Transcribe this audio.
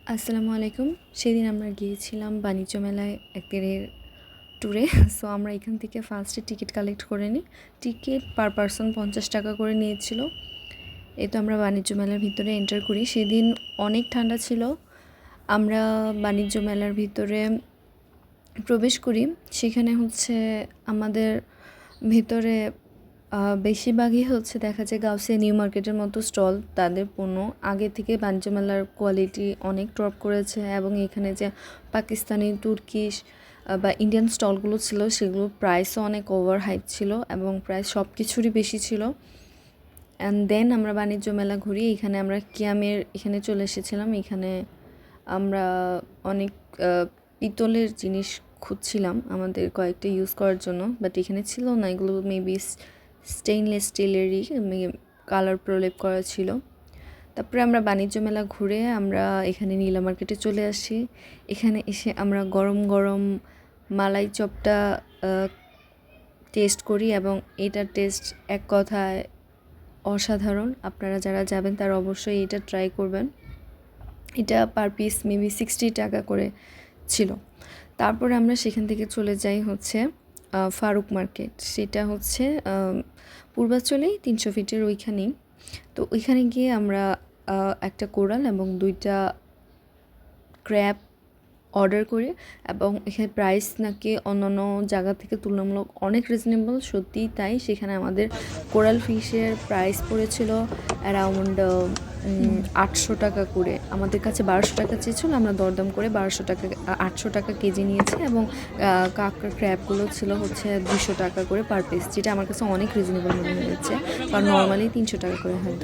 আসসালামু আলাইকুম। সেদিন আমরা গিয়েছিলাম বাণিজ্য মেলায় একদিনের ট্যুরে। সো আমরা এখান থেকে ফার্স্টে টিকিট কালেক্ট করে নিই। টিকিট পার পারসন 50 টাকা করে নিয়েছিল। এই তো আমরা বাণিজ্য মেলার ভিতরে এন্টার করি। সেদিন অনেক ঠান্ডা ছিল। আমরা বাণিজ্য মেলার ভিতরে প্রবেশ করি। সেখানে হচ্ছে আমাদের ভিতরে বেশিরভাগই হচ্ছে দেখা যায় গাউসিয়া নিউ মার্কেটের মতো স্টল। তাদের পণ্য আগে থেকে বাণিজ্য মেলার কোয়ালিটি অনেক ড্রপ করেছে এবং এখানে যে পাকিস্তানি, তুর্কিশ বা ইন্ডিয়ান স্টলগুলো ছিল সেগুলোর প্রাইসও অনেক ওভার হাইপ ছিল এবং প্রাইস সব কিছুরই বেশি ছিল। অ্যান্ড দেন আমরা বাণিজ্য মেলা ঘুরি। এখানে আমরা কিয়ামের এখানে চলে এসেছিলাম। এখানে আমরা অনেক পিতলের জিনিস খুঁজছিলাম আমাদের কয়েকটা ইউজ করার জন্য, বাট এখানে ছিল না। এগুলো মেবি স্টেইনলেস স্টিলেরই কালার প্রলেপ করা ছিল। তারপরে আমরা বাণিজ্য মেলা ঘুরে আমরা এখানে নীলা মার্কেটে চলে আসি। এখানে এসে আমরা গরম গরম মালাই চপটা টেস্ট করি এবং এটার টেস্ট এক কথায় অসাধারণ। আপনারা যারা যাবেন তারা অবশ্যই এটা ট্রাই করবেন। এটা পার পিস মেবি 60 টাকা করে ছিল। তারপরে আমরা সেখান থেকে চলে যাই হচ্ছে ফারুক মার্কেট। সেটা হচ্ছে পূর্বাচলেই 300 ফিটের ওইখানেই। তো ওইখানে গিয়ে আমরা একটা কোরাল এবং 2টা ক্র্যাব অর্ডার করি এবং এখানে প্রাইস নাকি অন্যান্য জায়গা থেকে তুলনামূলক অনেক রিজনেবল। সত্যিই তাই। সেখানে আমাদের কোরাল ফিশের প্রাইস পড়েছিল অ্যারাউন্ড 800 টাকা করে। আমাদের কাছে 1200 টাকা চেয়েছিল, আমরা দরদাম করে 800 টাকা কেজি নিয়েছি এবং কাঁকড়া ক্র্যাবগুলো ছিল হচ্ছে 200 টাকা করে পার পিস, যেটা আমার কাছে অনেক রিজনেবল মনে হয়েছে, কারণ নর্মালি 300 টাকা করে হয়।